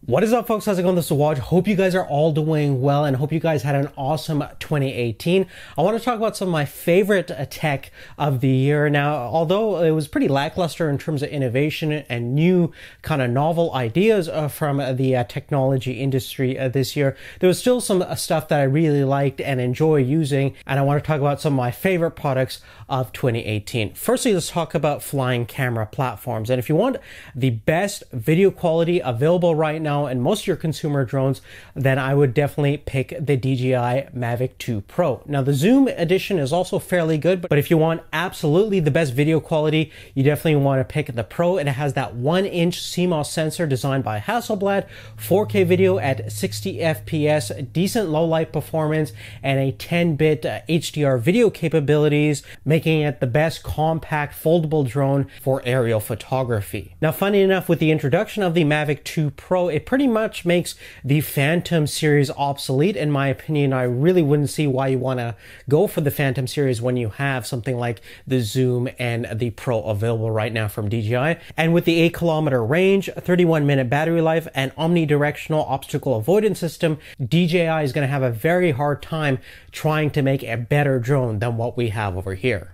What is up, folks? How's it going? This is Watch. Hope you guys are all doing well and hope you guys had an awesome 2018. I want to talk about some of my favorite tech of the year. Now, although it was pretty lackluster in terms of innovation and new kind of novel ideas from the technology industry this year, there was still some stuff that I really liked and enjoy using, and I want to talk about some of my favorite products of 2018. Firstly, let's talk about flying camera platforms. And if you want the best video quality available right now and most of your consumer drones, then I would definitely pick the DJI Mavic 2 Pro. Now, the Zoom edition is also fairly good, but if you want absolutely the best video quality, you definitely want to pick the Pro. It has that 1-inch CMOS sensor designed by Hasselblad, 4K video at 60 FPS, decent low light performance, and a 10-bit HDR video capabilities, making it the best compact foldable drone for aerial photography. Now, funny enough, with the introduction of the Mavic 2 Pro, it pretty much makes the Phantom series obsolete. In my opinion, I really wouldn't see why you want to go for the Phantom series when you have something like the Zoom and the Pro available right now from DJI. And with the 8-kilometer range, 31-minute battery life, and omnidirectional obstacle avoidance system, DJI is going to have a very hard time trying to make a better drone than what we have over here.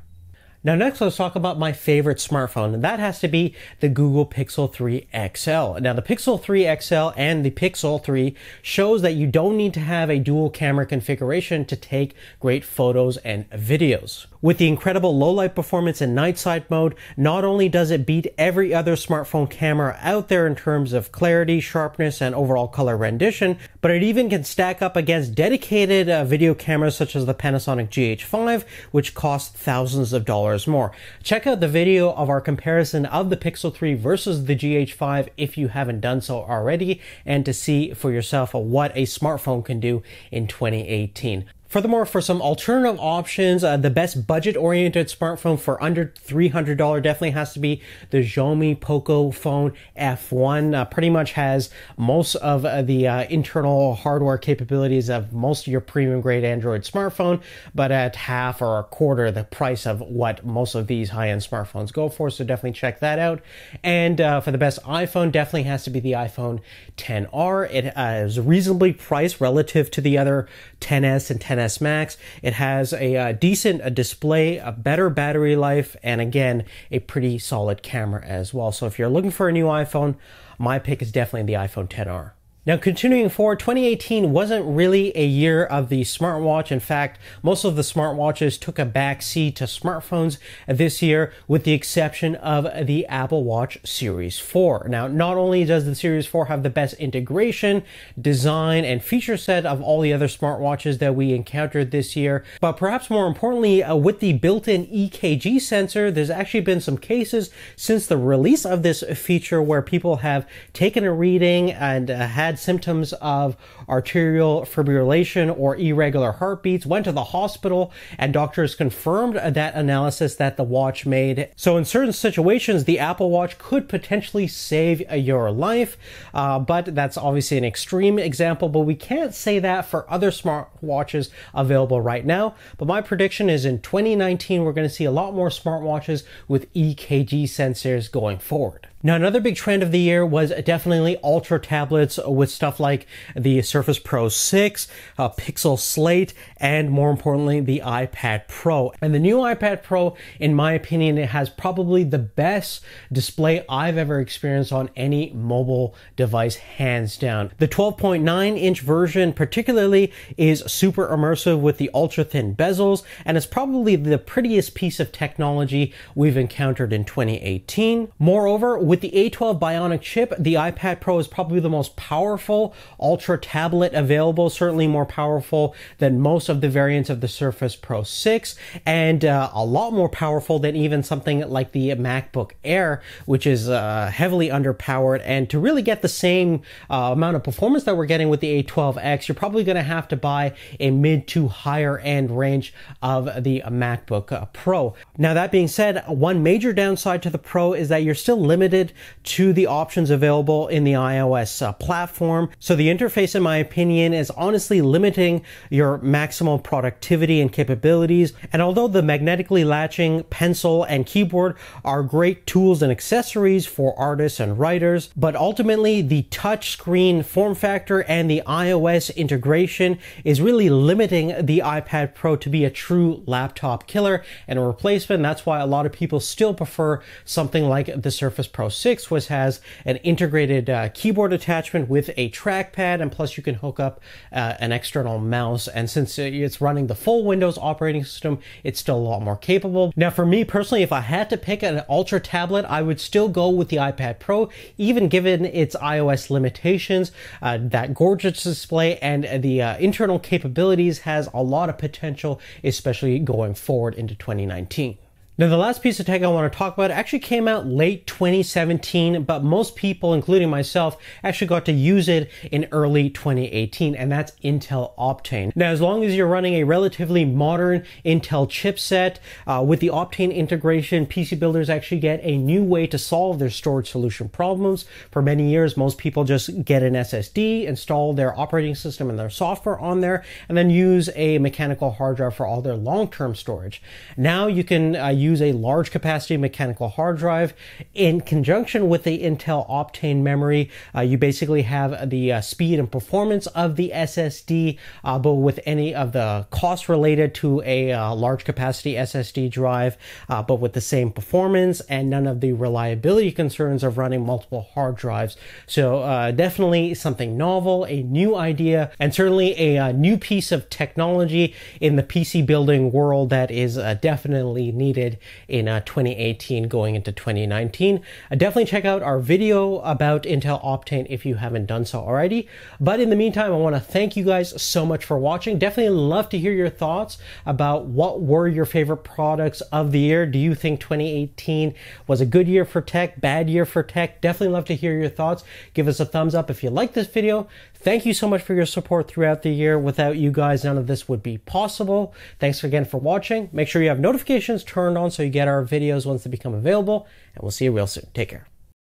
Now, next, let's talk about my favorite smartphone, and that has to be the Google Pixel 3 XL. Now, the Pixel 3 XL and the Pixel 3 shows that you don't need to have a dual camera configuration to take great photos and videos. With the incredible low light performance in night sight mode, not only does it beat every other smartphone camera out there in terms of clarity, sharpness, and overall color rendition, but it even can stack up against dedicated video cameras such as the Panasonic GH5, which cost thousands of dollars more. Check out the video of our comparison of the Pixel 3 versus the GH5 if you haven't done so already, and to see for yourself what a smartphone can do in 2018. Furthermore, for some alternative options, the best budget-oriented smartphone for under $300 definitely has to be the Xiaomi Pocophone F1. Pretty much has most of the internal hardware capabilities of most of your premium-grade Android smartphone, but at half or a quarter the price of what most of these high-end smartphones go for, so definitely check that out. And for the best iPhone, definitely has to be the iPhone XR. It is reasonably priced relative to the other XS and XS Max. It has a decent display, a better battery life, and again, a pretty solid camera as well. So if you're looking for a new iPhone, my pick is definitely the iPhone XR. Now, continuing forward, 2018 wasn't really a year of the smartwatch. In fact, most of the smartwatches took a backseat to smartphones this year, with the exception of the Apple Watch Series 4. Now, not only does the Series 4 have the best integration, design, and feature set of all the other smartwatches that we encountered this year, but perhaps more importantly, with the built-in EKG sensor, there's actually been some cases since the release of this feature where people have taken a reading and had symptoms of arterial fibrillation or irregular heartbeats, went to the hospital, and doctors confirmed that analysis that the watch made. So in certain situations, the Apple Watch could potentially save your life, but that's obviously an extreme example, but we can't say that for other smartwatches available right now. But my prediction is in 2019, we're going to see a lot more smartwatches with EKG sensors going forward. Now, another big trend of the year was definitely ultra tablets with stuff like the Surface Pro 6, Pixel Slate, and more importantly, the iPad Pro. And the new iPad Pro, in my opinion, it has probably the best display I've ever experienced on any mobile device, hands down. The 12.9-inch version particularly is super immersive with the ultra-thin bezels, and it's probably the prettiest piece of technology we've encountered in 2018. Moreover, with the A12 Bionic chip, the iPad Pro is probably the most powerful ultra tablet available, certainly more powerful than most of the variants of the Surface Pro 6, and a lot more powerful than even something like the MacBook Air, which is heavily underpowered. And to really get the same amount of performance that we're getting with the A12X, you're probably going to have to buy a mid to higher end range of the MacBook Pro. Now, that being said, one major downside to the Pro is that you're still limited limited to the options available in the iOS platform. So the interface, in my opinion, is honestly limiting your maximum productivity and capabilities. And although the magnetically latching pencil and keyboard are great tools and accessories for artists and writers, but ultimately the touchscreen form factor and the iOS integration is really limiting the iPad Pro to be a true laptop killer and a replacement. That's why a lot of people still prefer something like the Surface Pro 6, which has an integrated keyboard attachment with a trackpad, and plus you can hook up an external mouse. And since it's running the full Windows operating system, it's still a lot more capable. Now, for me personally, if I had to pick an ultra tablet, I would still go with the iPad Pro, even given its iOS limitations. That gorgeous display and the internal capabilities has a lot of potential, especially going forward into 2019. Now, the last piece of tech I want to talk about actually came out late 2017, but most people, including myself, actually got to use it in early 2018, and that's Intel Optane. Now, as long as you're running a relatively modern Intel chipset, with the Optane integration, PC builders actually get a new way to solve their storage solution problems. For many years, most people just get an SSD, install their operating system and their software on there, and then use a mechanical hard drive for all their long-term storage. Now you can use a large capacity mechanical hard drive in conjunction with the Intel Optane memory. You basically have the speed and performance of the SSD, but with any of the costs related to a large capacity SSD drive, but with the same performance and none of the reliability concerns of running multiple hard drives. So definitely something novel, a new idea, and certainly a new piece of technology in the PC building world that is definitely needed in 2018 going into 2019. Definitely check out our video about Intel Optane if you haven't done so already. But in the meantime, I want to thank you guys so much for watching. Definitely love to hear your thoughts about what were your favorite products of the year. Do you think 2018 was a good year for tech, bad year for tech? Definitely love to hear your thoughts. Give us a thumbs up if you like this video. Thank you so much for your support throughout the year. Without you guys, none of this would be possible. Thanks again for watching. Make sure you have notifications turned on so you get our videos once they become available, and we'll see you real soon. Take care.